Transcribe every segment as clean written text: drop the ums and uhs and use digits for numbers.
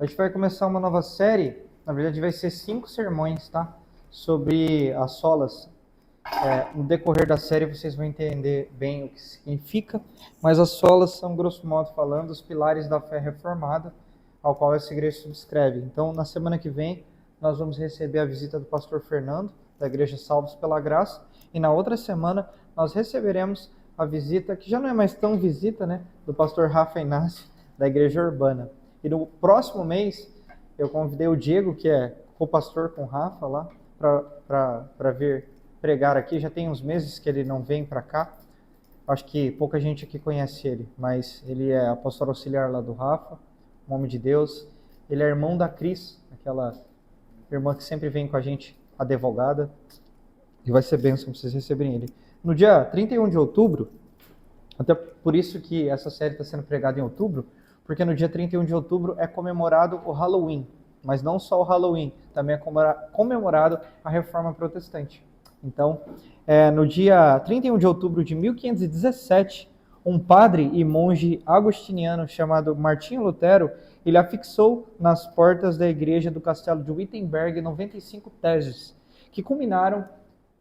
A gente vai começar uma nova série, na verdade vai ser 5 sermões, tá? Sobre as solas. No decorrer da série vocês vão entender bem o que significa, mas as solas são, grosso modo falando, os pilares da fé reformada, ao qual essa igreja subscreve. Então, na semana que vem, nós vamos receber a visita do pastor Fernando, da Igreja Salvos pela Graça, e na outra semana nós receberemos a visita, que já não é mais tão visita, né, do pastor Rafa Inácio, da Igreja Urbana. E no próximo mês, eu convidei o Diego, que é co-pastor com o Rafa lá, para vir pregar aqui. Já tem uns meses que ele não vem para cá. Acho que pouca gente aqui conhece ele, mas ele é apóstolo auxiliar lá do Rafa, um homem de Deus. Ele é irmão da Cris, aquela irmã que sempre vem com a gente, advogada. E vai ser bênção para vocês receberem ele. No dia 31 de outubro, até por isso que essa série está sendo pregada em outubro, porque no dia 31 de outubro é comemorado o Halloween, mas não só o Halloween, também é comemorado a Reforma Protestante. Então, no dia 31 de outubro de 1517, um padre e monge agostiniano chamado Martinho Lutero, ele afixou nas portas da igreja do castelo de Wittenberg 95 teses, que culminaram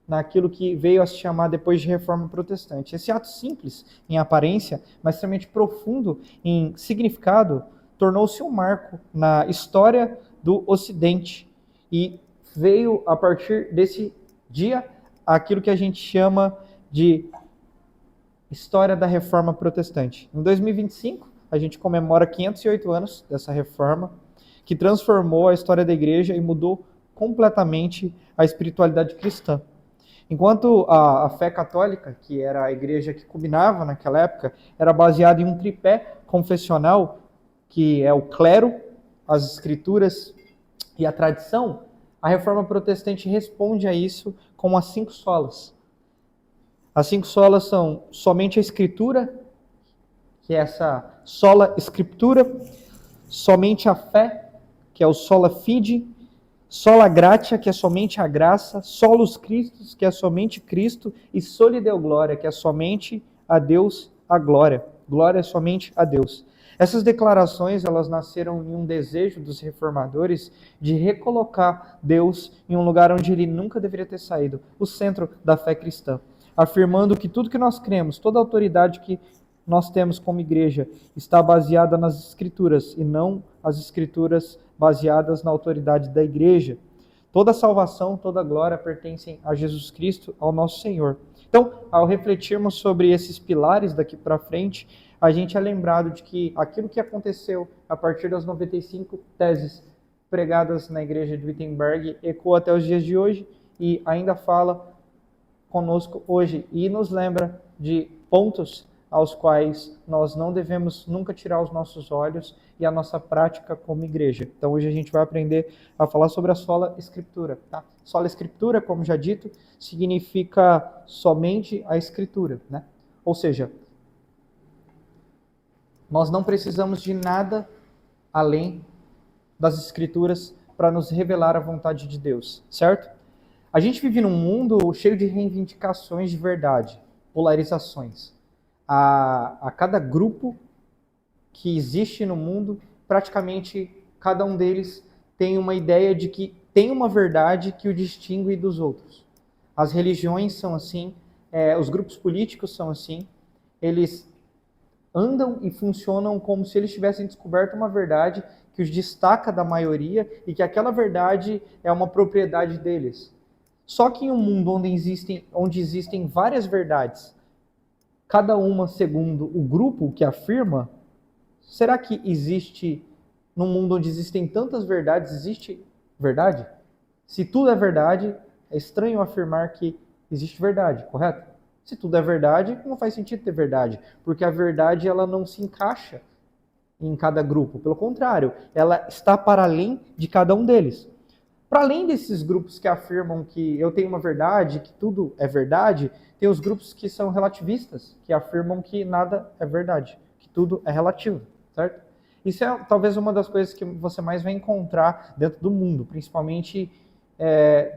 naquilo que veio a se chamar depois de Reforma Protestante. Esse ato simples em aparência, mas extremamente profundo em significado, tornou-se um marco na história do Ocidente e veio a partir desse dia aquilo que a gente chama de história da Reforma Protestante. Em 2025, a gente comemora 508 anos dessa reforma, que transformou a história da igreja e mudou completamente a espiritualidade cristã. Enquanto a fé católica, que era a igreja que culminava naquela época, era baseada em um tripé confessional, que é o clero, as escrituras e a tradição, a reforma protestante responde a isso com as 5 solas. As 5 solas são somente a escritura, que é essa sola scriptura, somente a fé, que é o sola fide, sola gratia, que é somente a graça, solus Christus, que é somente Cristo, e soli Deo gloria, que é somente a Deus a glória. Glória é somente a Deus. Essas declarações, elas nasceram em um desejo dos reformadores de recolocar Deus em um lugar onde ele nunca deveria ter saído, o centro da fé cristã, afirmando que tudo que nós cremos, toda a autoridade que nós temos como igreja, está baseada nas Escrituras e não as Escrituras baseadas na autoridade da igreja. Toda a salvação, toda a glória pertencem a Jesus Cristo, ao nosso Senhor. Então, ao refletirmos sobre esses pilares daqui para frente, a gente é lembrado de que aquilo que aconteceu a partir das 95 teses pregadas na igreja de Wittenberg ecoa até os dias de hoje e ainda fala conosco hoje e nos lembra de pontos aos quais nós não devemos nunca tirar os nossos olhos e a nossa prática como igreja. Então hoje a gente vai aprender a falar sobre a sola escritura. Tá? Sola escritura, como já dito, significa somente a escritura, né? Ou seja, nós não precisamos de nada além das escrituras para nos revelar a vontade de Deus, certo? A gente vive num mundo cheio de reivindicações de verdade, polarizações. A cada grupo que existe no mundo, praticamente cada um deles tem uma ideia de que tem uma verdade que o distingue dos outros. As religiões são assim, os grupos políticos são assim, eles andam e funcionam como se eles tivessem descoberto uma verdade que os destaca da maioria e que aquela verdade é uma propriedade deles. Só que em um mundo onde existem várias verdades, cada uma segundo o grupo que afirma, será que existe, num mundo onde existem tantas verdades, existe verdade? Se tudo é verdade, é estranho afirmar que existe verdade, correto? Se tudo é verdade, não faz sentido ter verdade, porque a verdade ela não se encaixa em cada grupo. Pelo contrário, ela está para além de cada um deles. Para além desses grupos que afirmam que eu tenho uma verdade, que tudo é verdade, tem os grupos que são relativistas, que afirmam que nada é verdade, que tudo é relativo, certo? Isso é talvez uma das coisas que você mais vai encontrar dentro do mundo, principalmente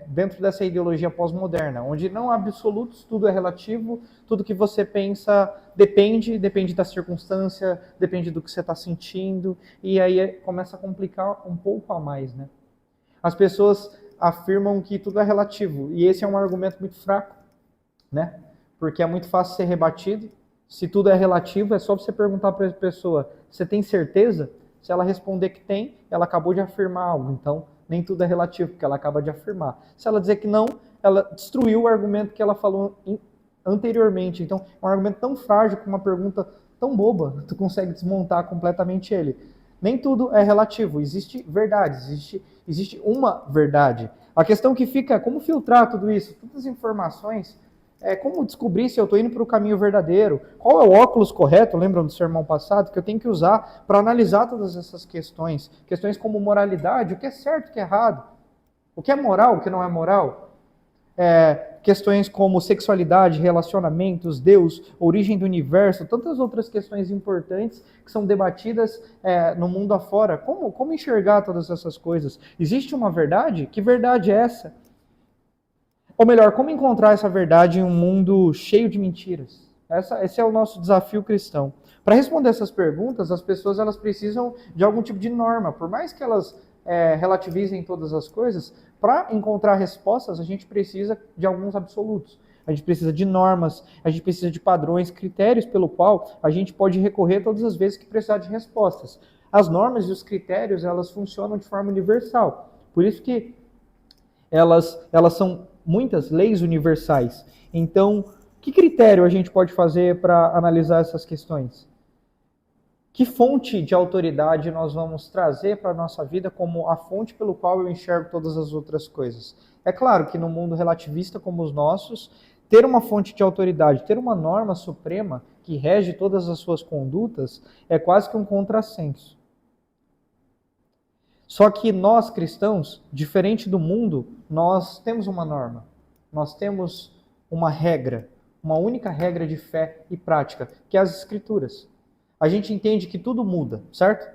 dentro dessa ideologia pós-moderna, onde não há absolutos, tudo é relativo, tudo que você pensa depende da circunstância, depende do que você está sentindo, e aí começa a complicar um pouco a mais, né? As pessoas afirmam que tudo é relativo, e esse é um argumento muito fraco, né? Porque é muito fácil ser rebatido. Se tudo é relativo, é só você perguntar para a pessoa, você tem certeza? Se ela responder que tem, ela acabou de afirmar algo, então nem tudo é relativo, porque ela acaba de afirmar. Se ela dizer que não, ela destruiu o argumento que ela falou anteriormente. Então, é um argumento tão frágil, com uma pergunta tão boba, tu consegue desmontar completamente ele. Nem tudo é relativo, existe verdade, existe uma verdade. A questão que fica é como filtrar tudo isso, todas as informações, como descobrir se eu estou indo para o caminho verdadeiro, qual é o óculos correto, lembram do sermão passado, que eu tenho que usar para analisar todas essas questões. Questões como moralidade, o que é certo, o que é errado, o que é moral, o que não é moral. Questões como sexualidade, relacionamentos, Deus, origem do universo, tantas outras questões importantes que são debatidas no mundo afora. Como enxergar todas essas coisas? Existe uma verdade? Que verdade é essa? Ou melhor, como encontrar essa verdade em um mundo cheio de mentiras? Esse é o nosso desafio cristão. Para responder essas perguntas, as pessoas elas precisam de algum tipo de norma. Por mais que elas relativizem todas as coisas, para encontrar respostas, a gente precisa de alguns absolutos. A gente precisa de normas, a gente precisa de padrões, critérios pelo qual a gente pode recorrer todas as vezes que precisar de respostas. As normas e os critérios, elas funcionam de forma universal. Por isso que elas são muitas leis universais. Então, que critério a gente pode fazer para analisar essas questões? Que fonte de autoridade nós vamos trazer para a nossa vida como a fonte pelo qual eu enxergo todas as outras coisas? É claro que no mundo relativista como os nossos, ter uma fonte de autoridade, ter uma norma suprema que rege todas as suas condutas é quase que um contrassenso. Só que nós cristãos, diferente do mundo, nós temos uma norma, nós temos uma regra, uma única regra de fé e prática, que é as Escrituras. A gente entende que tudo muda, certo?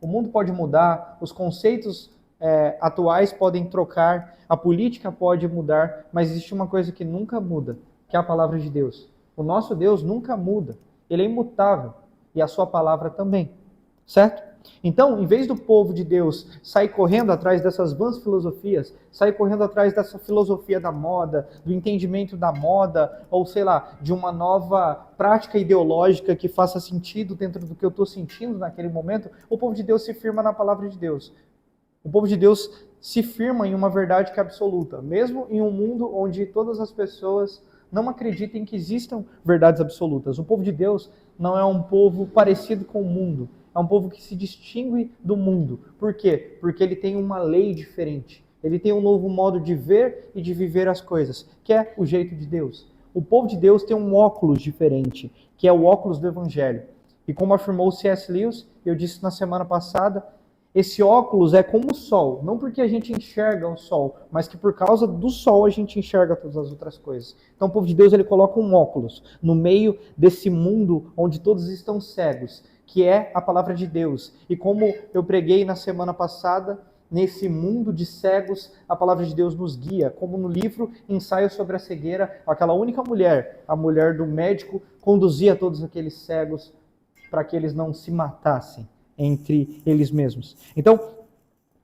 O mundo pode mudar, os conceitos atuais podem trocar, a política pode mudar, mas existe uma coisa que nunca muda, que é a palavra de Deus. O nosso Deus nunca muda, ele é imutável, e a sua palavra também, certo? Então, em vez do povo de Deus sair correndo atrás dessas vãs filosofias, sair correndo atrás dessa filosofia da moda, do entendimento da moda, ou sei lá, de uma nova prática ideológica que faça sentido dentro do que eu estou sentindo naquele momento, o povo de Deus se firma na palavra de Deus. O povo de Deus se firma em uma verdade que é absoluta, mesmo em um mundo onde todas as pessoas não acreditem que existam verdades absolutas. O povo de Deus não é um povo parecido com o mundo. É um povo que se distingue do mundo. Por quê? Porque ele tem uma lei diferente. Ele tem um novo modo de ver e de viver as coisas, que é o jeito de Deus. O povo de Deus tem um óculos diferente, que é o óculos do Evangelho. E como afirmou C.S. Lewis, eu disse na semana passada, esse óculos é como o sol. Não porque a gente enxerga o sol, mas que por causa do sol a gente enxerga todas as outras coisas. Então o povo de Deus ele coloca um óculos no meio desse mundo onde todos estão cegos, que é a palavra de Deus. E como eu preguei na semana passada, nesse mundo de cegos, a palavra de Deus nos guia. Como no livro Ensaio sobre a Cegueira, aquela única mulher, a mulher do médico, conduzia todos aqueles cegos para que eles não se matassem entre eles mesmos. Então,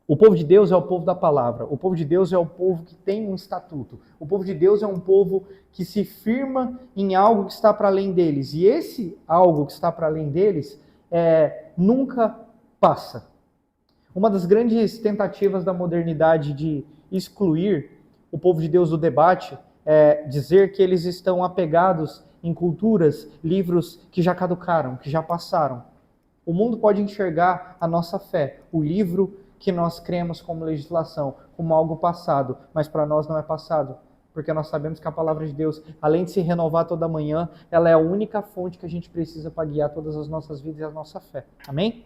o povo de Deus é o povo da palavra. O povo de Deus é o povo que tem um estatuto. O povo de Deus é um povo que se firma em algo que está para além deles. E esse algo que está para além deles nunca passa. Uma das grandes tentativas da modernidade de excluir o povo de Deus do debate é dizer que eles estão apegados em culturas, livros que já caducaram, que já passaram. O mundo pode enxergar a nossa fé, o livro que nós cremos como legislação, como algo passado, mas para nós não é passado, porque nós sabemos que a palavra de Deus, além de se renovar toda manhã, ela é a única fonte que a gente precisa para guiar todas as nossas vidas e a nossa fé. Amém?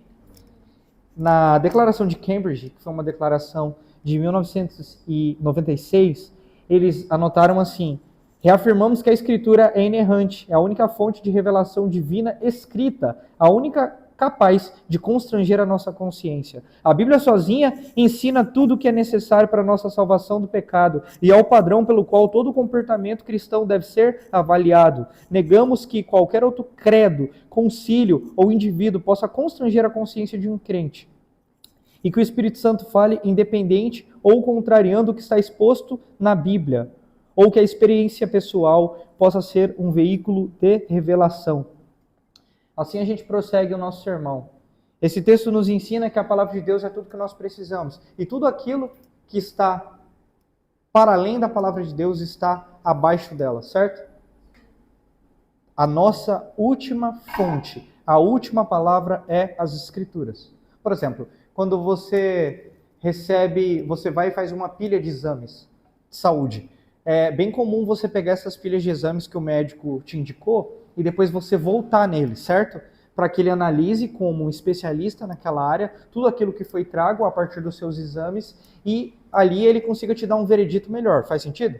Na Declaração de Cambridge, que foi uma declaração de 1996, eles anotaram assim: reafirmamos que a Escritura é inerrante, é a única fonte de revelação divina escrita, a única capaz de constranger a nossa consciência. A Bíblia sozinha ensina tudo o que é necessário para a nossa salvação do pecado e é o padrão pelo qual todo comportamento cristão deve ser avaliado. Negamos que qualquer outro credo, concílio ou indivíduo possa constranger a consciência de um crente e que o Espírito Santo fale independente ou contrariando o que está exposto na Bíblia, ou que a experiência pessoal possa ser um veículo de revelação. Assim a gente prossegue o nosso sermão. Esse texto nos ensina que a palavra de Deus é tudo que nós precisamos. E tudo aquilo que está para além da palavra de Deus está abaixo dela, certo? A nossa última fonte, a última palavra é as Escrituras. Por exemplo, quando você vai e faz uma pilha de exames de saúde. É bem comum você pegar essas pilhas de exames que o médico te indicou e depois você voltar nele, certo? Para que ele analise como um especialista naquela área tudo aquilo que foi trago a partir dos seus exames e ali ele consiga te dar um veredito melhor. Faz sentido?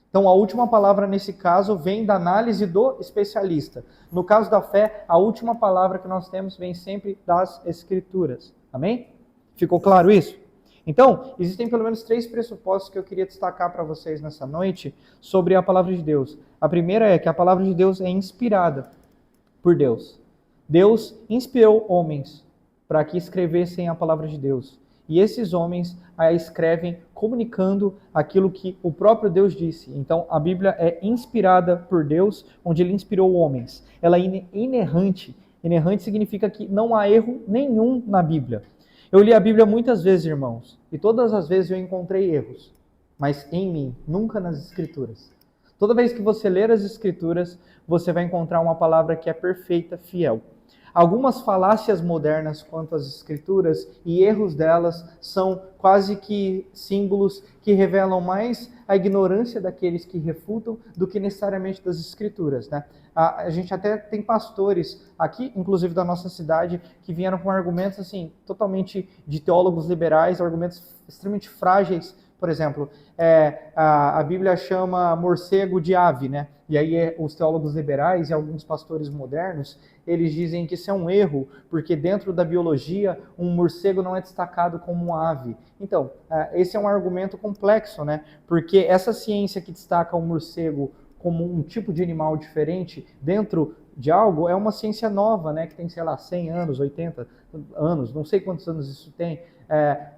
Então a última palavra nesse caso vem da análise do especialista. No caso da fé, a última palavra que nós temos vem sempre das Escrituras. Amém? Ficou claro isso? Então, existem pelo menos 3 pressupostos que eu queria destacar para vocês nessa noite sobre a palavra de Deus. A primeira é que a palavra de Deus é inspirada por Deus. Deus inspirou homens para que escrevessem a palavra de Deus. E esses homens a escrevem comunicando aquilo que o próprio Deus disse. Então, a Bíblia é inspirada por Deus, onde ele inspirou homens. Ela é inerrante. Inerrante significa que não há erro nenhum na Bíblia. Eu li a Bíblia muitas vezes, irmãos, e todas as vezes eu encontrei erros, mas em mim, nunca nas Escrituras. Toda vez que você ler as Escrituras, você vai encontrar uma palavra que é perfeita, fiel. Algumas falácias modernas quanto às Escrituras e erros delas são quase que símbolos que revelam mais a ignorância daqueles que refutam do que necessariamente das Escrituras, né? A gente até tem pastores aqui, inclusive da nossa cidade, que vieram com argumentos assim totalmente de teólogos liberais, argumentos extremamente frágeis. Por exemplo, a Bíblia chama morcego de ave, né? E aí os teólogos liberais e alguns pastores modernos, eles dizem que isso é um erro, porque dentro da biologia, um morcego não é destacado como uma ave. Então, esse é um argumento complexo, né? Porque essa ciência que destaca o morcego como um tipo de animal diferente dentro de algo é uma ciência nova, né? Que tem, sei lá, 100 anos, 80 anos, não sei quantos anos isso tem.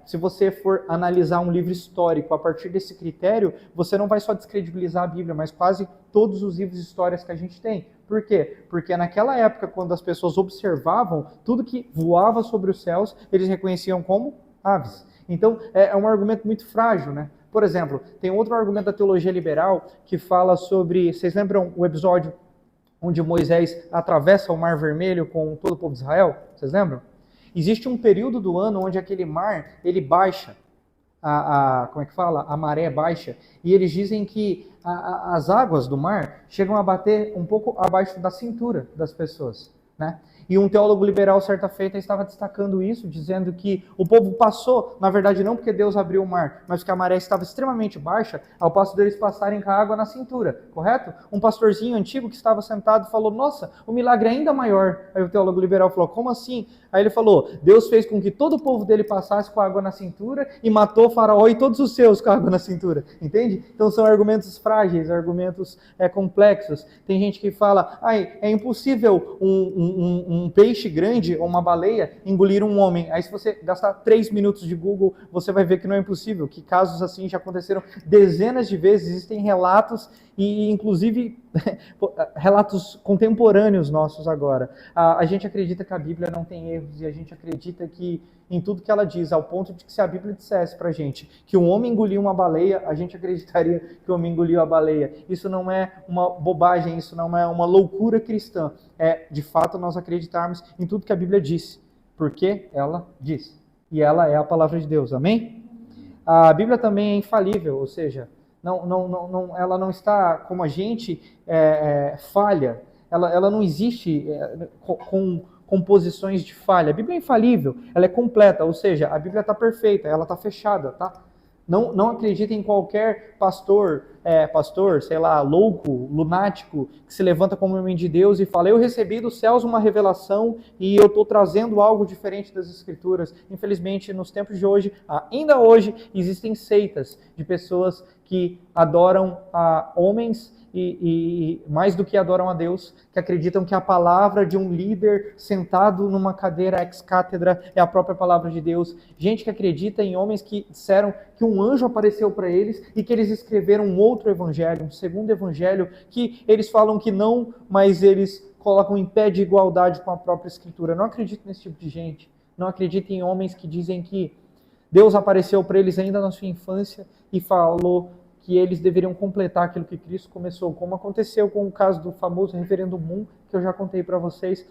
Se você for analisar um livro histórico a partir desse critério, você não vai só descredibilizar a Bíblia, mas quase todos os livros de histórias que a gente tem. Por quê? Porque naquela época, quando as pessoas observavam tudo que voava sobre os céus, eles reconheciam como aves. Então, é um argumento muito frágil, né? Por exemplo, tem outro argumento da teologia liberal que fala sobre... Vocês lembram o episódio onde Moisés atravessa o Mar Vermelho com todo o povo de Israel? Vocês lembram? Existe um período do ano onde aquele mar, ele baixa, como é que fala? A maré baixa, e eles dizem que as águas do mar chegam a bater um pouco abaixo da cintura das pessoas, né? E um teólogo liberal, certa feita, estava destacando isso, dizendo que o povo passou, na verdade não porque Deus abriu o mar, mas porque a maré estava extremamente baixa, ao passo deles passarem com a água na cintura, correto? Um pastorzinho antigo que estava sentado falou, nossa, o milagre é ainda maior. Aí o teólogo liberal falou, como assim? Aí ele falou, Deus fez com que todo o povo dele passasse com a água na cintura e matou o faraó e todos os seus com a água na cintura, entende? Então são argumentos frágeis, argumentos complexos. Tem gente que fala, é impossível um peixe grande ou uma baleia engolir um homem. Aí se você gastar 3 minutos de Google, você vai ver que não é impossível, que casos assim já aconteceram dezenas de vezes, existem relatos e inclusive relatos contemporâneos nossos agora. A gente acredita que a Bíblia não tem erros e a gente acredita que em tudo que ela diz, ao ponto de que se a Bíblia dissesse pra gente que um homem engoliu uma baleia, a gente acreditaria que o homem engoliu a baleia. Isso não é uma bobagem, isso não é uma loucura cristã. É, de fato, nós acreditarmos em tudo que a Bíblia disse, porque ela diz. E ela é a palavra de Deus, amém? A Bíblia também é infalível, ou seja, ela não está como a gente falha, ela não existe com posições de falha. A Bíblia é infalível, ela é completa, ou seja, a Bíblia está perfeita, ela está fechada, tá? Não acredita em qualquer pastor pastor, sei lá, louco, lunático, que se levanta como homem de Deus e fala, eu recebi dos céus uma revelação e eu estou trazendo algo diferente das Escrituras. Infelizmente, nos tempos de hoje, ainda hoje, existem seitas de pessoas que adoram a homens e mais do que adoram a Deus, que acreditam que a palavra de um líder sentado numa cadeira ex-cátedra é a própria palavra de Deus. Gente que acredita em homens que disseram que um anjo apareceu para eles e que eles escreveram um outro evangelho, um segundo evangelho, que eles falam que não, mas eles colocam em pé de igualdade com a própria Escritura. Não acredito nesse tipo de gente. Não acredito em homens que dizem que Deus apareceu para eles ainda na sua infância e falou que eles deveriam completar aquilo que Cristo começou, como aconteceu com o caso do famoso reverendo Moon, que eu já contei para vocês,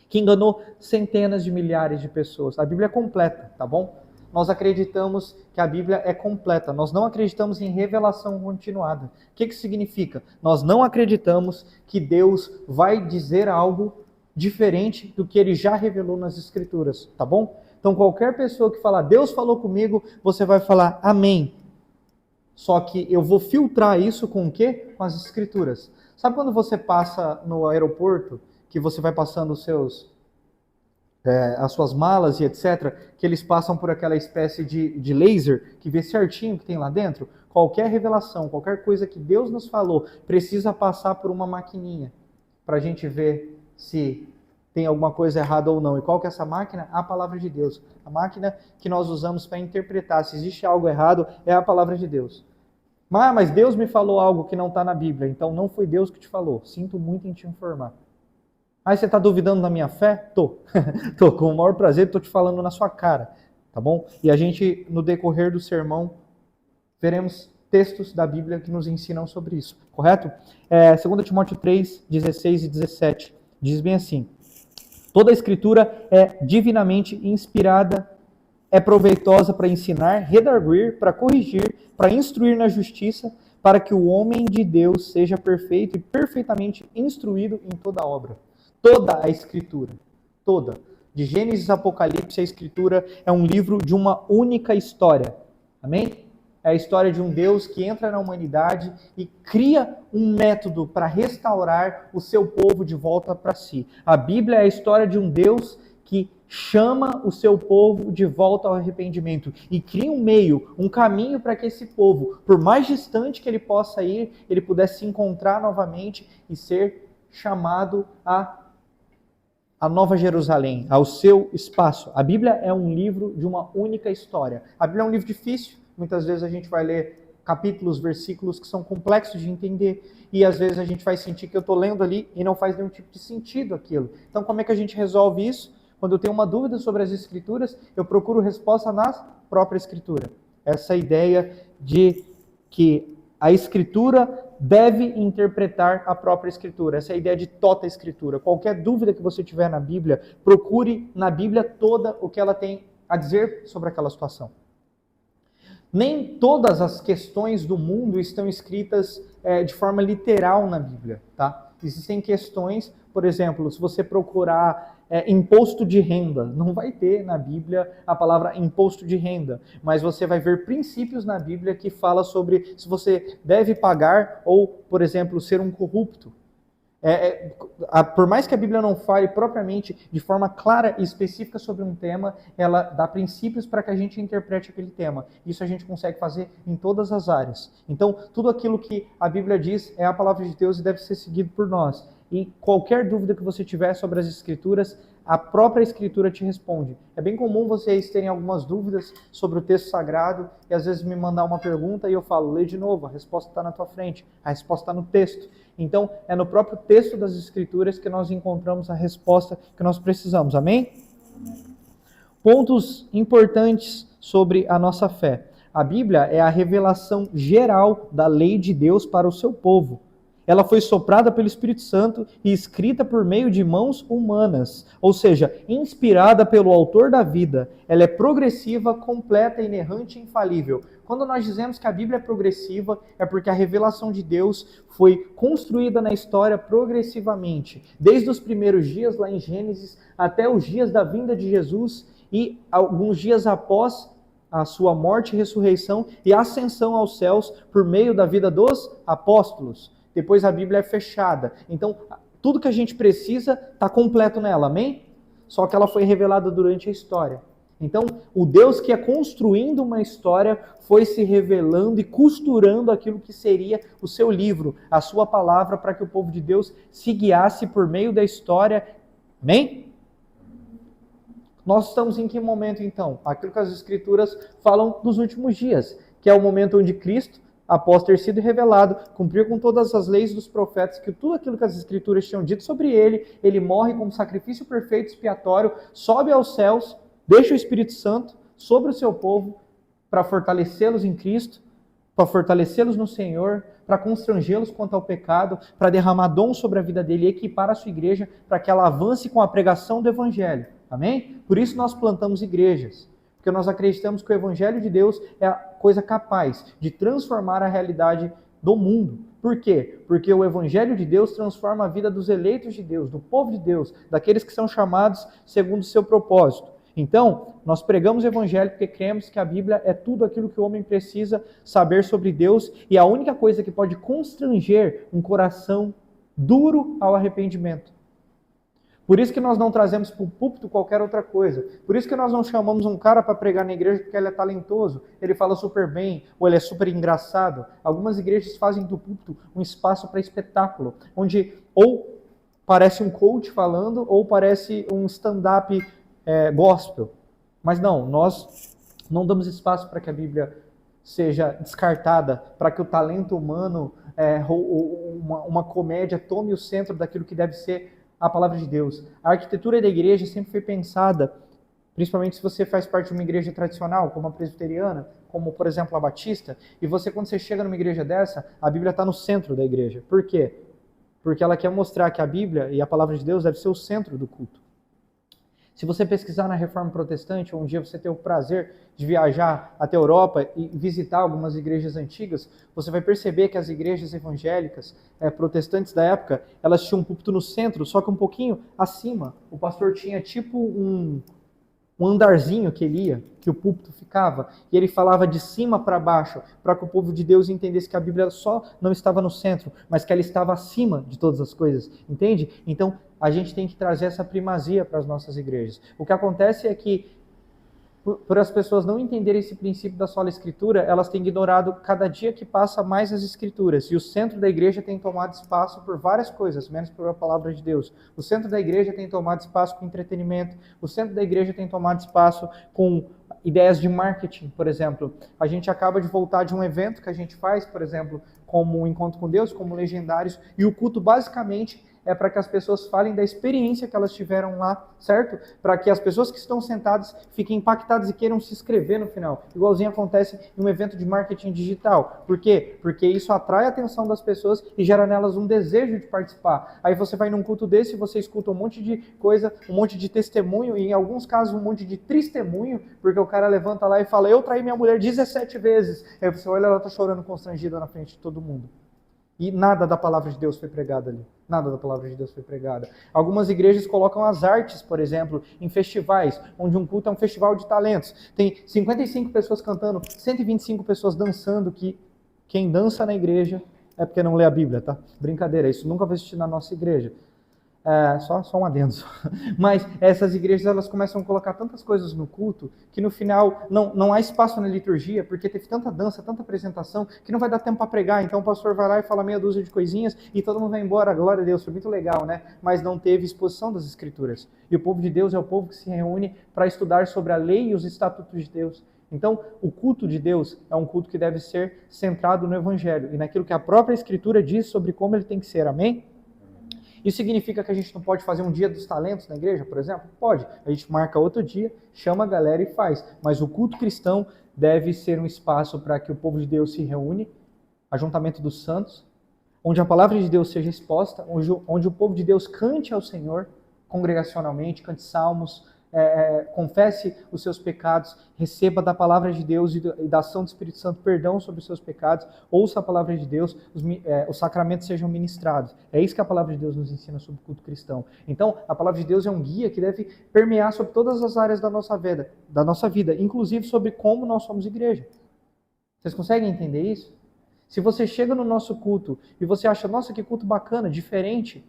que enganou centenas de milhares de pessoas. A Bíblia é completa, tá bom? Nós acreditamos que a Bíblia é completa, nós não acreditamos em revelação continuada. O que significa? Nós não acreditamos que Deus vai dizer algo diferente do que Ele já revelou nas Escrituras, tá bom? Então qualquer pessoa que falar, Deus falou comigo, você vai falar, amém. Só que eu vou filtrar isso com o quê? Com as Escrituras. Sabe quando você passa no aeroporto, que você vai passando as suas malas e etc., que eles passam por aquela espécie de laser, que vê certinho o que tem lá dentro? Qualquer revelação, qualquer coisa que Deus nos falou, precisa passar por uma maquininha, para a gente ver se tem alguma coisa errada ou não. E qual que é essa máquina? A palavra de Deus. A máquina que nós usamos para interpretar se existe algo errado é a palavra de Deus. Mas Deus me falou algo que não está na Bíblia, então não foi Deus que te falou. Sinto muito em te informar. Aí você está duvidando da minha fé? Tô. Tô, com o maior prazer, estou te falando na sua cara. Tá bom? E a gente, no decorrer do sermão, veremos textos da Bíblia que nos ensinam sobre isso. Correto? 2 Timóteo 3, 16 e 17. Diz bem assim. Toda a Escritura é divinamente inspirada, é proveitosa para ensinar, redarguir, para corrigir, para instruir na justiça, para que o homem de Deus seja perfeito e perfeitamente instruído em toda obra. Toda a Escritura, toda. De Gênesis a Apocalipse, a Escritura é um livro de uma única história. Amém? É a história de um Deus que entra na humanidade e cria um método para restaurar o seu povo de volta para si. A Bíblia é a história de um Deus que chama o seu povo de volta ao arrependimento e cria um meio, um caminho para que esse povo, por mais distante que ele possa ir, ele pudesse se encontrar novamente e ser chamado a Nova Jerusalém, ao seu espaço. A Bíblia é um livro de uma única história. A Bíblia é um livro difícil. Muitas vezes a gente vai ler capítulos, versículos que são complexos de entender e às vezes a gente vai sentir que eu estou lendo ali e não faz nenhum tipo de sentido aquilo. Então como é que a gente resolve isso? Quando eu tenho uma dúvida sobre as Escrituras, eu procuro resposta na própria Escritura. Essa ideia de que a Escritura deve interpretar a própria Escritura. Essa é a ideia de tota Escritura. Qualquer dúvida que você tiver na Bíblia, procure na Bíblia toda o que ela tem a dizer sobre aquela situação. Nem todas as questões do mundo estão escritas de forma literal na Bíblia, tá? Existem questões, por exemplo, se você procurar imposto de renda, não vai ter na Bíblia a palavra imposto de renda, mas você vai ver princípios na Bíblia que fala sobre se você deve pagar ou, por exemplo, ser um corrupto. Por mais que a Bíblia não fale propriamente de forma clara e específica sobre um tema, ela dá princípios para que a gente interprete aquele tema. Isso a gente consegue fazer em todas as áreas. Então, tudo aquilo que a Bíblia diz é a palavra de Deus e deve ser seguido por nós. E qualquer dúvida que você tiver sobre as Escrituras, a própria Escritura te responde. É bem comum vocês terem algumas dúvidas sobre o texto sagrado e às vezes me mandar uma pergunta e eu falo, lê de novo, a resposta está na tua frente, a resposta está no texto. Então, é no próprio texto das Escrituras que nós encontramos a resposta que nós precisamos. Amém? Pontos importantes sobre a nossa fé. A Bíblia é a revelação geral da lei de Deus para o seu povo. Ela foi soprada pelo Espírito Santo e escrita por meio de mãos humanas, ou seja, inspirada pelo autor da vida. Ela é progressiva, completa, inerrante e infalível. Quando nós dizemos que a Bíblia é progressiva, é porque a revelação de Deus foi construída na história progressivamente, desde os primeiros dias lá em Gênesis até os dias da vinda de Jesus e alguns dias após a sua morte, ressurreição e ascensão aos céus por meio da vida dos apóstolos. Depois a Bíblia é fechada. Então, tudo que a gente precisa está completo nela, amém? Só que ela foi revelada durante a história. Então, o Deus que é construindo uma história foi se revelando e costurando aquilo que seria o seu livro, a sua palavra, para que o povo de Deus se guiasse por meio da história. Amém? Nós estamos em que momento, então? Aquilo que as Escrituras falam dos últimos dias, que é o momento onde Cristo, após ter sido revelado, cumpriu com todas as leis dos profetas, que tudo aquilo que as Escrituras tinham dito sobre ele morre como sacrifício perfeito, expiatório, sobe aos céus, deixa o Espírito Santo sobre o seu povo para fortalecê-los em Cristo, para fortalecê-los no Senhor, para constrangê-los quanto ao pecado, para derramar dom sobre a vida dele e equipar a sua igreja para que ela avance com a pregação do Evangelho. Amém? Por isso nós plantamos igrejas, porque nós acreditamos que o Evangelho de Deus é a coisa capaz de transformar a realidade do mundo. Por quê? Porque o Evangelho de Deus transforma a vida dos eleitos de Deus, do povo de Deus, daqueles que são chamados segundo o seu propósito. Então, nós pregamos o Evangelho porque cremos que a Bíblia é tudo aquilo que o homem precisa saber sobre Deus e a única coisa que pode constranger um coração duro ao arrependimento. Por isso que nós não trazemos para o púlpito qualquer outra coisa. Por isso que nós não chamamos um cara para pregar na igreja porque ele é talentoso, ele fala super bem, ou ele é super engraçado. Algumas igrejas fazem do púlpito um espaço para espetáculo, onde ou parece um coach falando, ou parece um stand-up gospel. Mas não, nós não damos espaço para que a Bíblia seja descartada, para que o talento humano, uma comédia, tome o centro daquilo que deve ser a palavra de Deus. A arquitetura da igreja sempre foi pensada, principalmente se você faz parte de uma igreja tradicional, como a presbiteriana, como, por exemplo, a batista, e você, quando você chega numa igreja dessa, a Bíblia está no centro da igreja. Por quê? Porque ela quer mostrar que a Bíblia e a palavra de Deus deve ser o centro do culto. Se você pesquisar na Reforma Protestante, ou um dia você ter o prazer de viajar até a Europa e visitar algumas igrejas antigas, você vai perceber que as igrejas evangélicas, protestantes da época, elas tinham um púlpito no centro, só que um pouquinho acima. O pastor tinha tipo um andarzinho que ele ia, que o púlpito ficava, e ele falava de cima para baixo, para que o povo de Deus entendesse que a Bíblia só não estava no centro, mas que ela estava acima de todas as coisas, entende? Então, a gente tem que trazer essa primazia para as nossas igrejas. O que acontece é que, por as pessoas não entenderem esse princípio da sola escritura, elas têm ignorado cada dia que passa mais as escrituras. E o centro da igreja tem tomado espaço por várias coisas, menos por a palavra de Deus. O centro da igreja tem tomado espaço com entretenimento. O centro da igreja tem tomado espaço com ideias de marketing, por exemplo. A gente acaba de voltar de um evento que a gente faz, por exemplo, como o Encontro com Deus, como Legendários. E o culto, basicamente, é para que as pessoas falem da experiência que elas tiveram lá, certo? Para que as pessoas que estão sentadas fiquem impactadas e queiram se inscrever no final. Igualzinho acontece em um evento de marketing digital. Por quê? Porque isso atrai a atenção das pessoas e gera nelas um desejo de participar. Aí você vai num culto desse e você escuta um monte de coisa, um monte de testemunho e em alguns casos um monte de tristemunho, porque o cara levanta lá e fala, eu traí minha mulher 17 vezes. Aí você olha, ela está chorando constrangida na frente de todo mundo. E nada da palavra de Deus foi pregada ali. Nada da palavra de Deus foi pregada. Algumas igrejas colocam as artes, por exemplo, em festivais, onde um culto é um festival de talentos. Tem 55 pessoas cantando, 125 pessoas dançando, que quem dança na igreja é porque não lê a Bíblia, tá? Brincadeira, isso nunca vai existir na nossa igreja. Só um adendo. Mas essas igrejas, elas começam a colocar tantas coisas no culto que no final não há espaço na liturgia, porque teve tanta dança, tanta apresentação, que não vai dar tempo para pregar. Então o pastor vai lá e fala meia dúzia de coisinhas e todo mundo vai embora. Glória a Deus, foi muito legal, né? Mas não teve exposição das Escrituras. E o povo de Deus é o povo que se reúne para estudar sobre a lei e os estatutos de Deus. Então, o culto de Deus é um culto que deve ser centrado no Evangelho e naquilo que a própria Escritura diz sobre como ele tem que ser. Amém? Isso significa que a gente não pode fazer um dia dos talentos na igreja, por exemplo? Pode. A gente marca outro dia, chama a galera e faz. Mas o culto cristão deve ser um espaço para que o povo de Deus se reúne, ajuntamento dos santos, onde a palavra de Deus seja exposta, onde o povo de Deus cante ao Senhor congregacionalmente, cante salmos, confesse os seus pecados, receba da palavra de Deus e da ação do Espírito Santo perdão sobre os seus pecados, ouça a palavra de Deus, os sacramentos sejam ministrados. É isso que a palavra de Deus nos ensina sobre o culto cristão. Então, a palavra de Deus é um guia que deve permear sobre todas as áreas da nossa vida, inclusive sobre como nós somos igreja. Vocês conseguem entender isso? Se você chega no nosso culto e você acha, nossa, que culto bacana, diferente.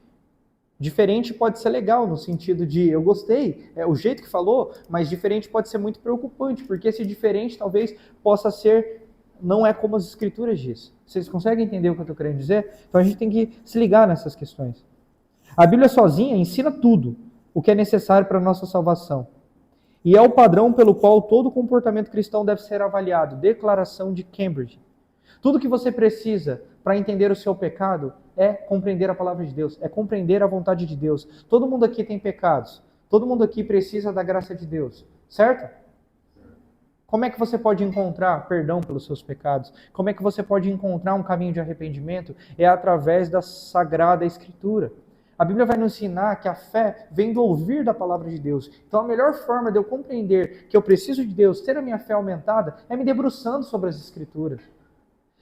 Diferente pode ser legal, no sentido de, eu gostei, o jeito que falou, mas diferente pode ser muito preocupante, porque esse diferente talvez possa ser, não é como as escrituras diz. Vocês conseguem entender o que eu estou querendo dizer? Então a gente tem que se ligar nessas questões. A Bíblia sozinha ensina tudo o que é necessário para a nossa salvação. E é o padrão pelo qual todo comportamento cristão deve ser avaliado. Declaração de Cambridge. Tudo que você precisa para entender o seu pecado é compreender a palavra de Deus, é compreender a vontade de Deus. Todo mundo aqui tem pecados, todo mundo aqui precisa da graça de Deus, certo? Como é que você pode encontrar perdão pelos seus pecados? Como é que você pode encontrar um caminho de arrependimento? É através da Sagrada Escritura. A Bíblia vai nos ensinar que a fé vem do ouvir da palavra de Deus. Então a melhor forma de eu compreender que eu preciso de Deus, ter a minha fé aumentada, é me debruçando sobre as Escrituras.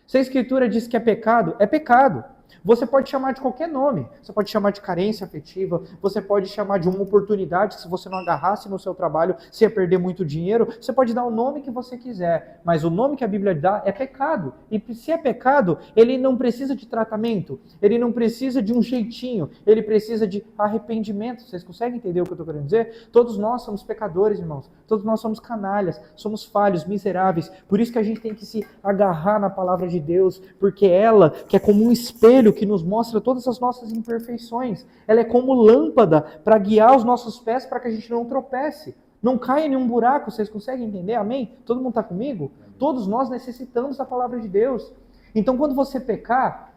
Se a Escritura diz que é pecado, é pecado. Você pode chamar de qualquer nome. Você pode chamar de carência afetiva, você pode chamar de uma oportunidade que se você não agarrasse no seu trabalho, você ia perder muito dinheiro. Você pode dar o nome que você quiser, mas o nome que a Bíblia dá é pecado. E se é pecado, ele não precisa de tratamento, ele não precisa de um jeitinho, ele precisa de arrependimento. Vocês conseguem entender o que eu estou querendo dizer? Todos nós somos pecadores, irmãos. Todos nós somos canalhas, somos falhos, miseráveis. Por isso que a gente tem que se agarrar na palavra de Deus, porque ela, que é como um espelho que nos mostra todas as nossas imperfeições, ela é como lâmpada para guiar os nossos pés para que a gente não tropece, não caia em nenhum buraco. Vocês conseguem entender? Amém? Todo mundo está comigo? Todos nós necessitamos da palavra de Deus. Então quando você pecar,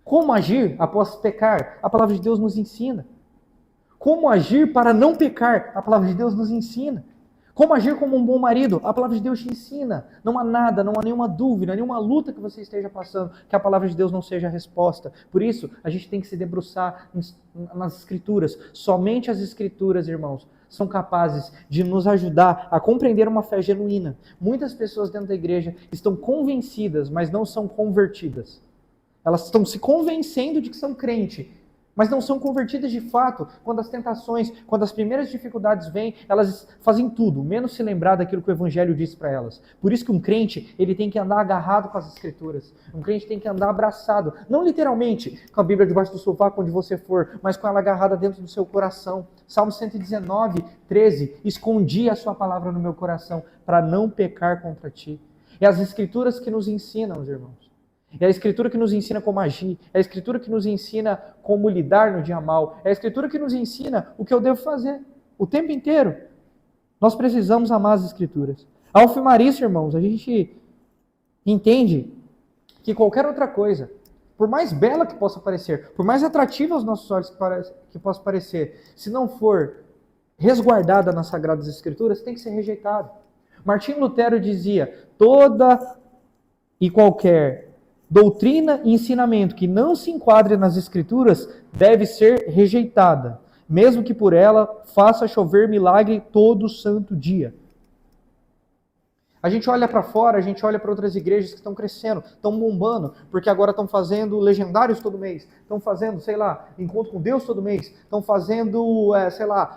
como agir após pecar? A palavra de Deus nos ensina. Como agir para não pecar? A palavra de Deus nos ensina. Como agir como um bom marido? A palavra de Deus te ensina. Não há nada, não há nenhuma dúvida, nenhuma luta que você esteja passando, que a palavra de Deus não seja a resposta. Por isso, a gente tem que se debruçar nas Escrituras. Somente as Escrituras, irmãos, são capazes de nos ajudar a compreender uma fé genuína. Muitas pessoas dentro da igreja estão convencidas, mas não são convertidas. Elas estão se convencendo de que são crentes, mas não são convertidas de fato. Quando as tentações, quando as primeiras dificuldades vêm, elas fazem tudo, menos se lembrar daquilo que o Evangelho disse para elas. Por isso que um crente, ele tem que andar agarrado com as Escrituras. Um crente tem que andar abraçado, não literalmente com a Bíblia debaixo do sovaco onde você for, mas com ela agarrada dentro do seu coração. Salmo 119, 13, escondi a sua palavra no meu coração para não pecar contra ti. É as Escrituras que nos ensinam, os irmãos. É a Escritura que nos ensina como agir, é a Escritura que nos ensina como lidar no dia mal, é a Escritura que nos ensina o que eu devo fazer o tempo inteiro. Nós precisamos amar as Escrituras. Ao afirmar isso, irmãos, a gente entende que qualquer outra coisa, por mais bela que possa parecer, por mais atrativa aos nossos olhos que possa parecer, se não for resguardada nas Sagradas Escrituras, tem que ser rejeitado. Martinho Lutero dizia, toda e qualquer doutrina e ensinamento que não se enquadre nas Escrituras deve ser rejeitada, mesmo que por ela faça chover milagre todo santo dia. A gente olha para fora, a gente olha para outras igrejas que estão crescendo, estão bombando, porque agora estão fazendo legendários todo mês, estão fazendo, encontro com Deus todo mês, estão fazendo,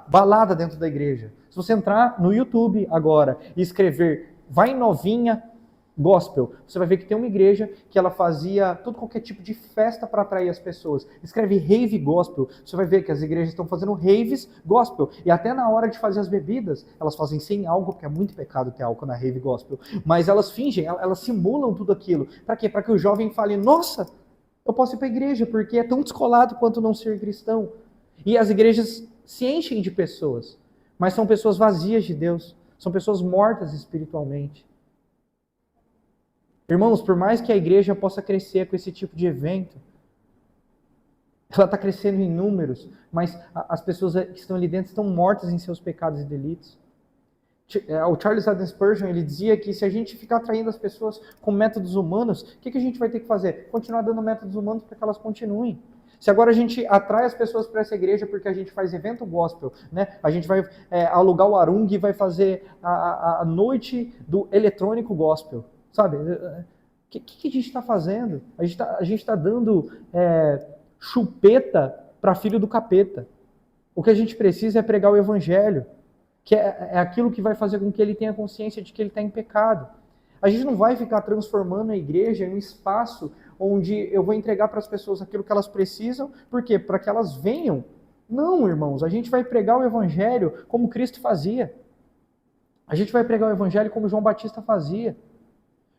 balada dentro da igreja. Se você entrar no YouTube agora e escrever Vai Novinha Gospel, você vai ver que tem uma igreja que ela fazia qualquer tipo de festa para atrair as pessoas. Escreve rave gospel, você vai ver que as igrejas estão fazendo raves gospel. E até na hora de fazer as bebidas, elas fazem sem álcool, porque é muito pecado ter álcool na rave gospel. Mas elas fingem, elas simulam tudo aquilo. Para quê? Para que o jovem fale, nossa, eu posso ir para a igreja, porque é tão descolado quanto não ser cristão. E as igrejas se enchem de pessoas, mas são pessoas vazias de Deus, são pessoas mortas espiritualmente. Irmãos, por mais que a igreja possa crescer com esse tipo de evento, ela está crescendo em números, mas as pessoas que estão ali dentro estão mortas em seus pecados e delitos. O Charles Haddon Spurgeon, ele dizia que se a gente ficar atraindo as pessoas com métodos humanos, o que a gente vai ter que fazer? Continuar dando métodos humanos para que elas continuem. Se agora a gente atrai as pessoas para essa igreja porque a gente faz evento gospel, né? A gente vai alugar o Arung e vai fazer a noite do eletrônico gospel, sabe? O que a gente está fazendo? A gente está dando chupeta para filho do capeta. O que a gente precisa é pregar o evangelho, que é aquilo que vai fazer com que ele tenha consciência de que ele está em pecado. A gente não vai ficar transformando a igreja em um espaço onde eu vou entregar para as pessoas aquilo que elas precisam, por quê? Para que elas venham. Não, irmãos, a gente vai pregar o evangelho como Cristo fazia. A gente vai pregar o evangelho como João Batista fazia.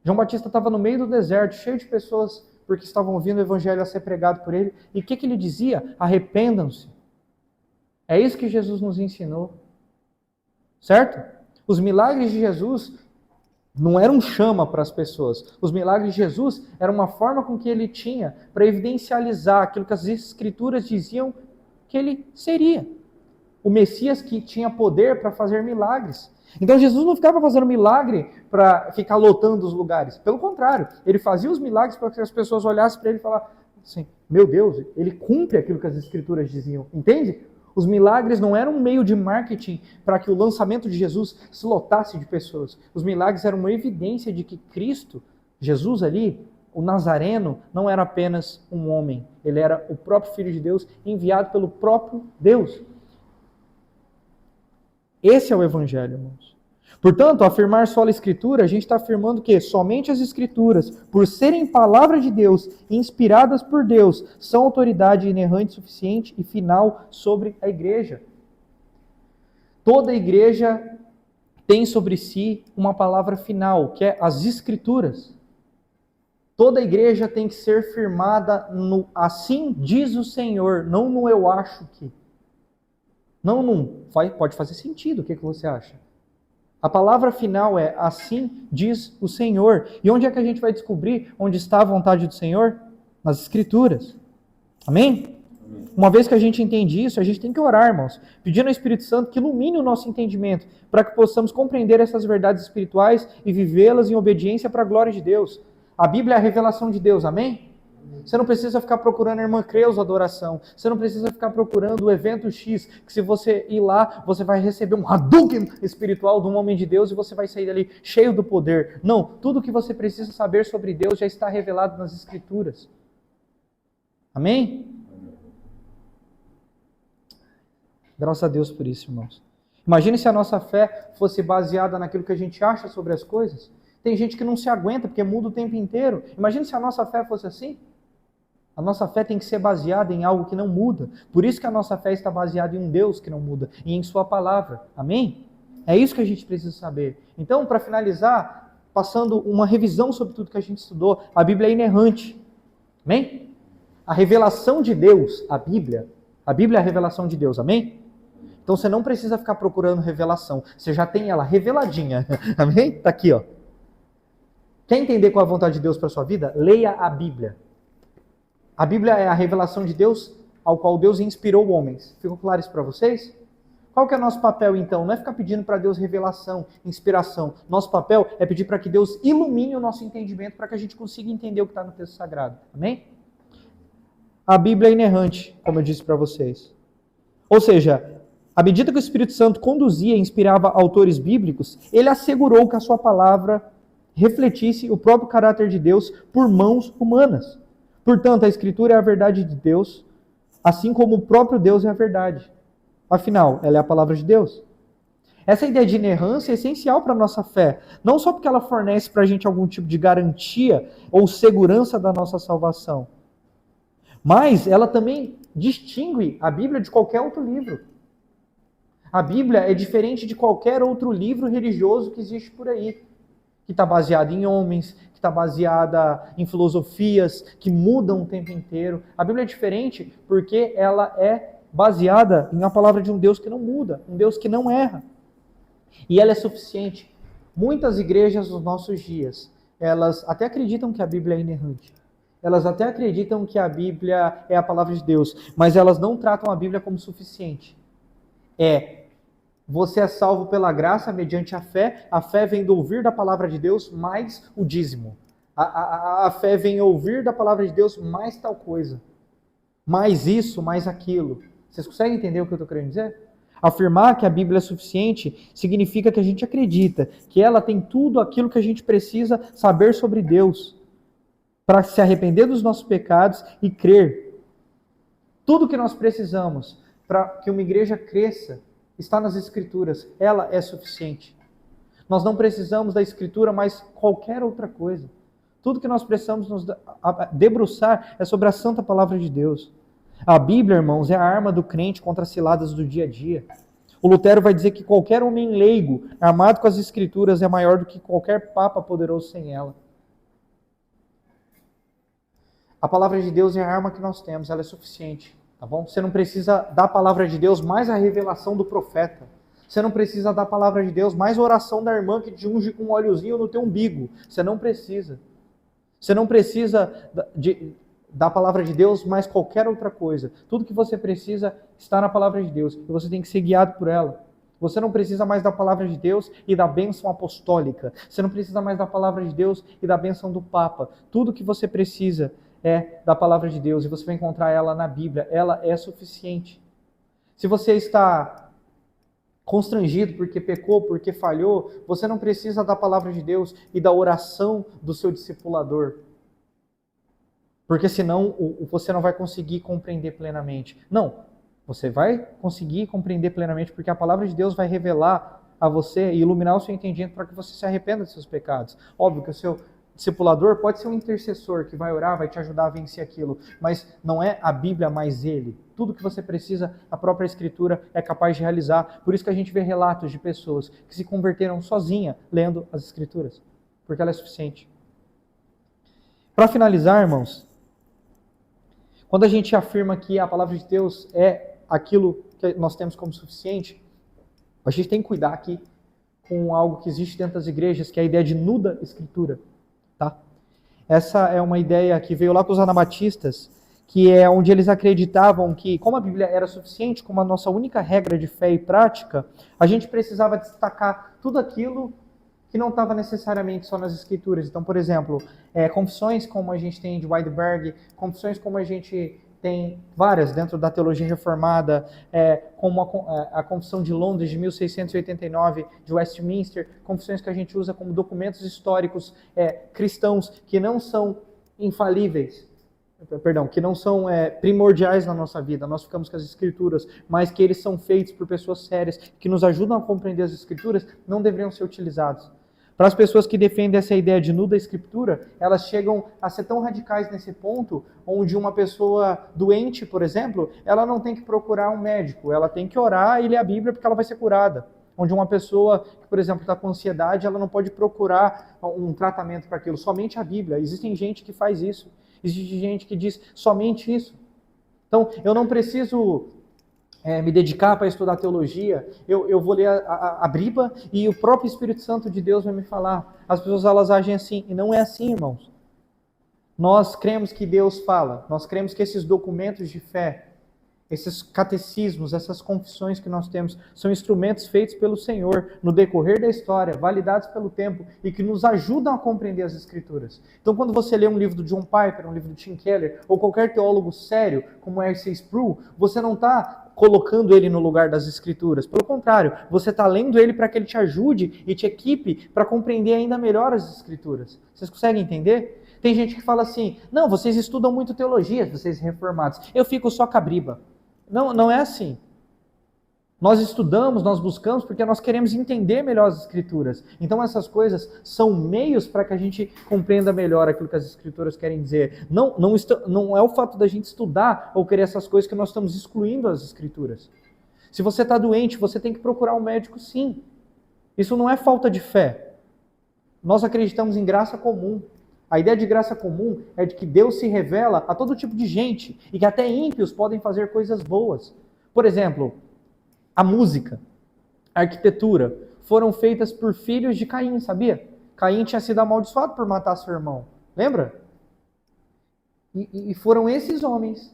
João Batista estava no meio do deserto, cheio de pessoas, porque estavam ouvindo o evangelho a ser pregado por ele. E o que ele dizia? Arrependam-se. É isso que Jesus nos ensinou. Certo? Os milagres de Jesus não eram chama para as pessoas. Os milagres de Jesus eram uma forma com que ele tinha para evidencializar aquilo que as Escrituras diziam que ele seria. O Messias que tinha poder para fazer milagres. Então Jesus não ficava fazendo milagre para ficar lotando os lugares. Pelo contrário, ele fazia os milagres para que as pessoas olhassem para ele e falassem assim, meu Deus, ele cumpre aquilo que as Escrituras diziam. Entende? Os milagres não eram um meio de marketing para que o lançamento de Jesus se lotasse de pessoas. Os milagres eram uma evidência de que Cristo, Jesus ali, o Nazareno, não era apenas um homem. Ele era o próprio Filho de Deus, enviado pelo próprio Deus. Esse é o Evangelho, irmãos. Portanto, ao afirmar só a Escritura, a gente está afirmando que somente as Escrituras, por serem palavra de Deus, inspiradas por Deus, são autoridade inerrante, suficiente e final sobre a igreja. Toda igreja tem sobre si uma palavra final, que é as Escrituras. Toda igreja tem que ser firmada no assim diz o Senhor, não no eu acho que. Não pode fazer sentido, o que você acha? A palavra final é assim diz o Senhor. E onde é que a gente vai descobrir onde está a vontade do Senhor? Nas Escrituras. Amém? Uma vez que a gente entende isso, a gente tem que orar, irmãos, pedindo ao Espírito Santo que ilumine o nosso entendimento, para que possamos compreender essas verdades espirituais e vivê-las em obediência para a glória de Deus. A Bíblia é a revelação de Deus, amém? Você não precisa ficar procurando a irmã Creuza adoração. Você não precisa ficar procurando o evento X, que se você ir lá, você vai receber um Hadouken espiritual de um homem de Deus e você vai sair dali cheio do poder. Não, tudo o que você precisa saber sobre Deus já está revelado nas Escrituras. Amém? Graças a Deus por isso, irmãos. Imagine se a nossa fé fosse baseada naquilo que a gente acha sobre as coisas. Tem gente que não se aguenta porque muda o tempo inteiro. Imagine se a nossa fé fosse assim. A nossa fé tem que ser baseada em algo que não muda. Por isso que a nossa fé está baseada em um Deus que não muda e em sua palavra. Amém? É isso que a gente precisa saber. Então, para finalizar, passando uma revisão sobre tudo que a gente estudou, a Bíblia é inerrante. Amém? A revelação de Deus, a Bíblia é a revelação de Deus. Amém? Então você não precisa ficar procurando revelação. Você já tem ela reveladinha. Amém? Está aqui, ó. Quer entender qual é a vontade de Deus para a sua vida? Leia a Bíblia. A Bíblia é a revelação de Deus ao qual Deus inspirou homens. Ficou claro isso para vocês? Qual que é o nosso papel então? Não é ficar pedindo para Deus revelação, inspiração. Nosso papel é pedir para que Deus ilumine o nosso entendimento para que a gente consiga entender o que está no texto sagrado. Amém? A Bíblia é inerrante, como eu disse para vocês. Ou seja, à medida que o Espírito Santo conduzia e inspirava autores bíblicos, ele assegurou que a sua palavra refletisse o próprio caráter de Deus por mãos humanas. Portanto, a Escritura é a verdade de Deus, assim como o próprio Deus é a verdade. Afinal, ela é a palavra de Deus. Essa ideia de inerrância é essencial para a nossa fé, não só porque ela fornece para a gente algum tipo de garantia ou segurança da nossa salvação, mas ela também distingue a Bíblia de qualquer outro livro. A Bíblia é diferente de qualquer outro livro religioso que existe por aí, que está baseada em homens, que está baseada em filosofias que mudam o tempo inteiro. A Bíblia é diferente porque ela é baseada em uma palavra de um Deus que não muda, um Deus que não erra. E ela é suficiente. Muitas igrejas nos nossos dias, elas até acreditam que a Bíblia é inerrante. Elas até acreditam que a Bíblia é a palavra de Deus, mas elas não tratam a Bíblia como suficiente. Você é salvo pela graça mediante a fé vem do ouvir da palavra de Deus mais o dízimo. A fé vem ouvir da palavra de Deus mais tal coisa. mais isso, mais aquilo. Vocês conseguem entender o que eu estou querendo dizer? Afirmar que a Bíblia é suficiente significa que a gente acredita que ela tem tudo aquilo que a gente precisa saber sobre Deus para se arrepender dos nossos pecados e crer. Tudo que nós precisamos para que uma igreja cresça está nas Escrituras. Ela é suficiente. Nós não precisamos da Escritura, mas qualquer outra coisa. Tudo que nós precisamos nos debruçar é sobre a santa palavra de Deus. A Bíblia, irmãos, é a arma do crente contra as ciladas do dia a dia. O Lutero vai dizer que qualquer homem leigo, armado com as Escrituras, é maior do que qualquer papa poderoso sem ela. A palavra de Deus é a arma que nós temos, ela é suficiente, tá bom? Você não precisa da palavra de Deus mais a revelação do profeta. Você não precisa da palavra de Deus mais a oração da irmã que te unge com um óleozinho no teu umbigo. Você não precisa. Você não precisa da palavra de Deus mais qualquer outra coisa. Tudo que você precisa está na palavra de Deus. E você tem que ser guiado por ela. Você não precisa mais da palavra de Deus e da bênção apostólica. Você não precisa mais da palavra de Deus e da bênção do Papa. Tudo que você precisa é da palavra de Deus. E você vai encontrar ela na Bíblia. Ela é suficiente. Se você está constrangido porque pecou, porque falhou, você não precisa da palavra de Deus e da oração do seu discipulador. Porque senão você não vai conseguir compreender plenamente. Não, você vai conseguir compreender plenamente porque a palavra de Deus vai revelar a você e iluminar o seu entendimento para que você se arrependa dos seus pecados. Óbvio que o seu discipulador pode ser um intercessor que vai orar, vai te ajudar a vencer aquilo, mas não é a Bíblia mais ele. Tudo que você precisa, a própria Escritura é capaz de realizar. Por isso que a gente vê relatos de pessoas que se converteram sozinha lendo as Escrituras, porque ela é suficiente. Para finalizar, irmãos, quando a gente afirma que a palavra de Deus é aquilo que nós temos como suficiente, a gente tem que cuidar aqui com algo que existe dentro das igrejas, que é a ideia de nuda Escritura. Tá? Essa é uma ideia que veio lá com os anabatistas, que é onde eles acreditavam que, como a Bíblia era suficiente, como a nossa única regra de fé e prática, a gente precisava destacar tudo aquilo que não estava necessariamente só nas Escrituras. Então, por exemplo, confissões como a gente tem de Wittenberg, confissões como a gente tem várias dentro da teologia reformada, como a Confissão de Londres de 1689, de Westminster, confissões que a gente usa como documentos históricos cristãos que não são infalíveis, que não são primordiais na nossa vida. Nós ficamos com as Escrituras, mas que eles são feitos por pessoas sérias, que nos ajudam a compreender as Escrituras, não deveriam ser utilizados. Para as pessoas que defendem essa ideia de nuda Escritura, elas chegam a ser tão radicais nesse ponto, onde uma pessoa doente, por exemplo, ela não tem que procurar um médico, ela tem que orar e ler a Bíblia porque ela vai ser curada. Onde uma pessoa que, por exemplo, está com ansiedade, ela não pode procurar um tratamento para aquilo, somente a Bíblia. Existem gente que faz isso, existe gente que diz somente isso. Então, eu não preciso me dedicar para estudar teologia, eu vou ler a Bíblia e o próprio Espírito Santo de Deus vai me falar. As pessoas elas agem assim, e não é assim, irmãos. Nós cremos que Deus fala, nós cremos que esses documentos de fé, esses catecismos, essas confissões que nós temos, são instrumentos feitos pelo Senhor no decorrer da história, validados pelo tempo e que nos ajudam a compreender as Escrituras. Então, quando você lê um livro do John Piper, um livro do Tim Keller, ou qualquer teólogo sério, como R.C. Sproul, você não está colocando ele no lugar das Escrituras. Pelo contrário, você está lendo ele para que ele te ajude e te equipe para compreender ainda melhor as Escrituras. Vocês conseguem entender? Tem gente que fala assim, não, vocês estudam muito teologia, vocês reformados, eu fico só cabriba. Não, não é assim. Nós estudamos, nós buscamos porque nós queremos entender melhor as Escrituras. Então essas coisas são meios para que a gente compreenda melhor aquilo que as Escrituras querem dizer. Não é o fato da gente estudar ou querer essas coisas que nós estamos excluindo as Escrituras. Se você está doente, você tem que procurar um médico, sim. Isso não é falta de fé. Nós acreditamos em graça comum. A ideia de graça comum é de que Deus se revela a todo tipo de gente e que até ímpios podem fazer coisas boas. Por exemplo, a música, a arquitetura foram feitas por filhos de Caim, sabia? Caim tinha sido amaldiçoado por matar seu irmão. Lembra? E foram esses homens,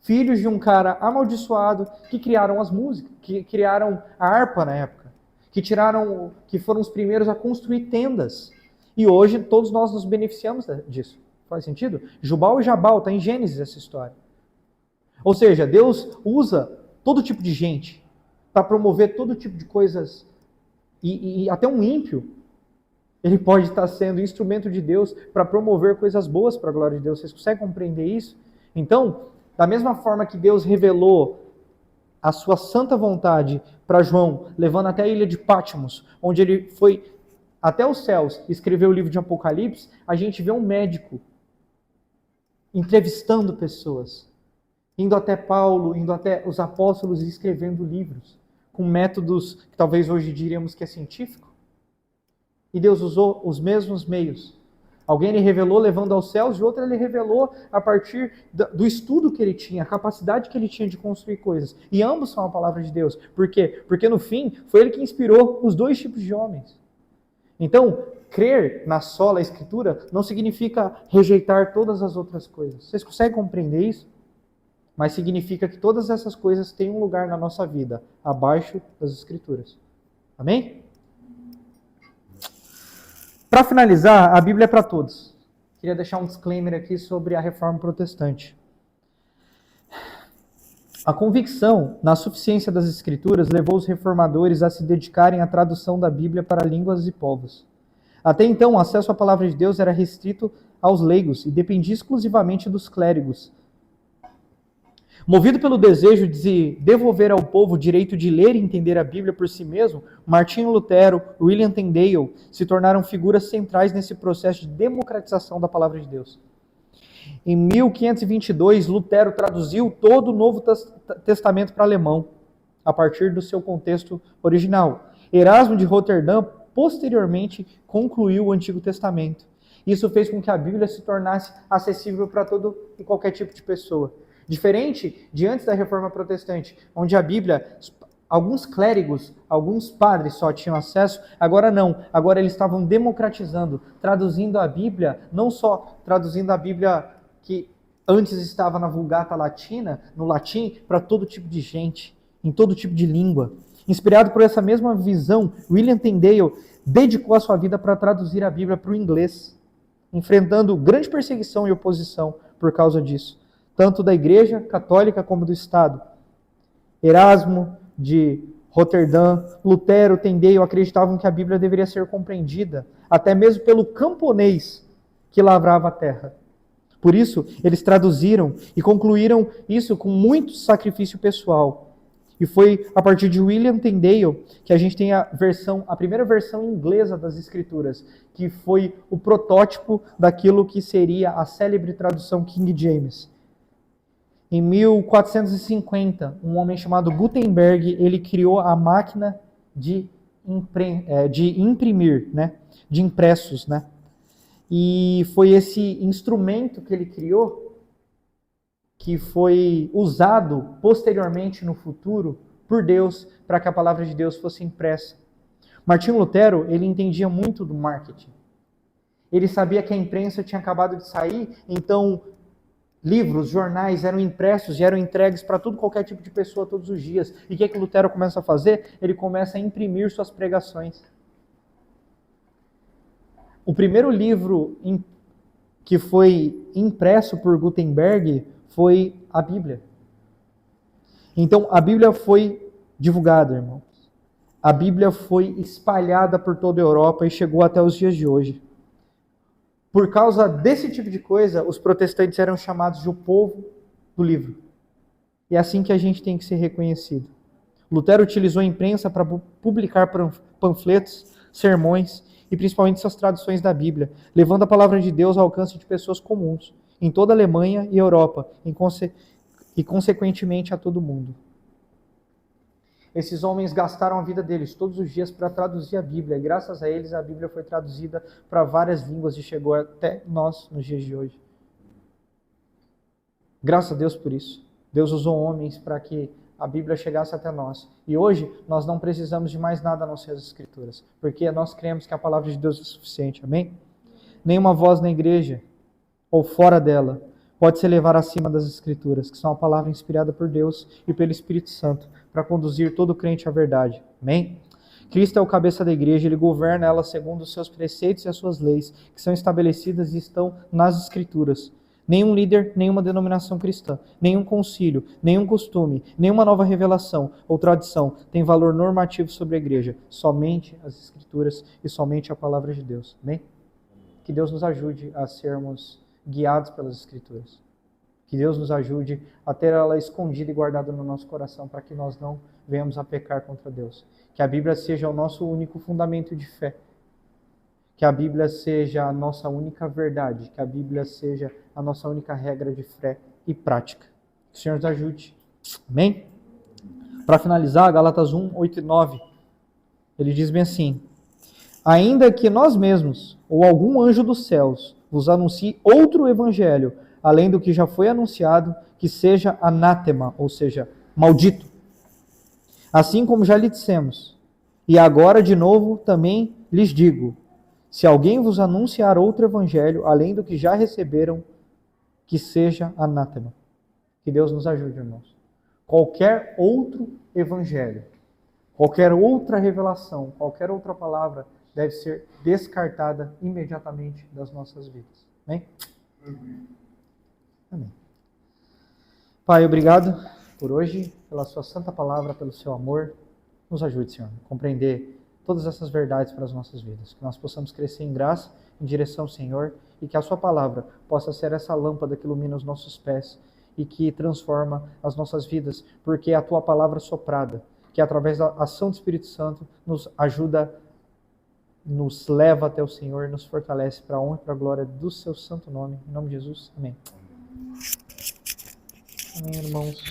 filhos de um cara amaldiçoado, que criaram as músicas, que criaram a harpa na época, que foram os primeiros a construir tendas. E hoje todos nós nos beneficiamos disso. Faz sentido? Jubal e Jabal, está em Gênesis essa história. Ou seja, Deus usa todo tipo de gente para promover todo tipo de coisas. E até um ímpio, ele pode estar sendo instrumento de Deus para promover coisas boas para a glória de Deus. Vocês conseguem compreender isso? Então, da mesma forma que Deus revelou a sua santa vontade para João, levando até a ilha de Patmos, onde ele foi até os céus e escreveu o livro de Apocalipse, a gente vê um médico entrevistando pessoas, indo até Paulo, indo até os apóstolos e escrevendo livros, com métodos que talvez hoje diríamos que é científico. E Deus usou os mesmos meios. Alguém ele revelou levando aos céus, e outro ele revelou a partir do estudo que ele tinha, a capacidade que ele tinha de construir coisas. E ambos são a palavra de Deus. Por quê? Porque no fim, foi ele que inspirou os dois tipos de homens. Então, crer na sola Escritura não significa rejeitar todas as outras coisas. Vocês conseguem compreender isso? Mas significa que todas essas coisas têm um lugar na nossa vida, abaixo das Escrituras. Amém? Para finalizar, a Bíblia é para todos. Queria deixar um disclaimer aqui sobre a Reforma Protestante. A convicção na suficiência das Escrituras levou os reformadores a se dedicarem à tradução da Bíblia para línguas e povos. Até então, o acesso à palavra de Deus era restrito aos leigos e dependia exclusivamente dos clérigos. Movido pelo desejo de devolver ao povo o direito de ler e entender a Bíblia por si mesmo, Martinho Lutero, William Tyndale se tornaram figuras centrais nesse processo de democratização da palavra de Deus. Em 1522, Lutero traduziu todo o Novo Testamento para alemão, a partir do seu contexto original. Erasmo de Roterdã, posteriormente, concluiu o Antigo Testamento. Isso fez com que a Bíblia se tornasse acessível para todo e qualquer tipo de pessoa. Diferente de antes da Reforma Protestante, onde a Bíblia, alguns clérigos, alguns padres só tinham acesso, agora não. Agora eles estavam democratizando, traduzindo a Bíblia, não só traduzindo a Bíblia que antes estava na Vulgata Latina, no latim, para todo tipo de gente, em todo tipo de língua. Inspirado por essa mesma visão, William Tyndale dedicou a sua vida para traduzir a Bíblia para o inglês, enfrentando grande perseguição e oposição por causa disso, tanto da Igreja Católica como do Estado. Erasmo de Roterdã, Lutero, Tyndale acreditavam que a Bíblia deveria ser compreendida até mesmo pelo camponês que lavrava a terra. Por isso, eles traduziram e concluíram isso com muito sacrifício pessoal. E foi a partir de William Tyndale que a gente tem a primeira versão inglesa das Escrituras, que foi o protótipo daquilo que seria a célebre tradução King James. Em 1450, um homem chamado Gutenberg, ele criou a máquina de imprimir, de impressos, E foi esse instrumento que ele criou que foi usado posteriormente no futuro por Deus para que a palavra de Deus fosse impressa. Martinho Lutero, ele entendia muito do marketing. Ele sabia que a imprensa tinha acabado de sair, então livros, jornais eram impressos e eram entregues para qualquer tipo de pessoa todos os dias. E o que Lutero começa a fazer? Ele começa a imprimir suas pregações. O primeiro livro que foi impresso por Gutenberg foi a Bíblia. Então, a Bíblia foi divulgada, irmãos. A Bíblia foi espalhada por toda a Europa e chegou até os dias de hoje. Por causa desse tipo de coisa, os protestantes eram chamados de o povo do livro. E é assim que a gente tem que ser reconhecido. Lutero utilizou a imprensa para publicar panfletos, sermões e principalmente suas traduções da Bíblia, levando a palavra de Deus ao alcance de pessoas comuns, em toda a Alemanha e Europa, e consequentemente a todo mundo. Esses homens gastaram a vida deles todos os dias para traduzir a Bíblia, e graças a eles a Bíblia foi traduzida para várias línguas e chegou até nós nos dias de hoje. Graças a Deus por isso. Deus usou homens para que a Bíblia chegasse até nós. E hoje nós não precisamos de mais nada a não ser as Escrituras, porque nós cremos que a palavra de Deus é suficiente, amém? Nenhuma voz na igreja ou fora dela pode se elevar acima das Escrituras, que são a palavra inspirada por Deus e pelo Espírito Santo, para conduzir todo crente à verdade. Amém? Cristo é o cabeça da igreja, ele governa ela segundo os seus preceitos e as suas leis, que são estabelecidas e estão nas Escrituras. Nenhum líder, nenhuma denominação cristã, nenhum concílio, nenhum costume, nenhuma nova revelação ou tradição tem valor normativo sobre a igreja. Somente as Escrituras e somente a palavra de Deus. Amém? Que Deus nos ajude a sermos guiados pelas Escrituras. Que Deus nos ajude a ter ela escondida e guardada no nosso coração para que nós não venhamos a pecar contra Deus. Que a Bíblia seja o nosso único fundamento de fé. Que a Bíblia seja a nossa única verdade. Que a Bíblia seja a nossa única regra de fé e prática. Que o Senhor nos ajude. Amém? Para finalizar, Gálatas 1, 8 e 9. Ele diz bem assim: ainda que nós mesmos, ou algum anjo dos céus, vos anuncie outro evangelho, além do que já foi anunciado, que seja anátema, ou seja, maldito. Assim como já lhe dissemos, e agora de novo também lhes digo, se alguém vos anunciar outro evangelho, além do que já receberam, que seja anátema. Que Deus nos ajude, irmãos. Qualquer outro evangelho, qualquer outra revelação, qualquer outra palavra deve ser descartada imediatamente das nossas vidas. Amém? Amém. Pai, obrigado por hoje, pela sua santa palavra, pelo seu amor. Nos ajude, Senhor, a compreender todas essas verdades para as nossas vidas. Que nós possamos crescer em graça, em direção ao Senhor, e que a sua palavra possa ser essa lâmpada que ilumina os nossos pés e que transforma as nossas vidas, porque é a tua palavra soprada, que através da ação do Espírito Santo nos ajuda, nos leva até o Senhor, nos fortalece para a honra e para a glória do seu santo nome. Em nome de Jesus, amém. Amém, irmãos.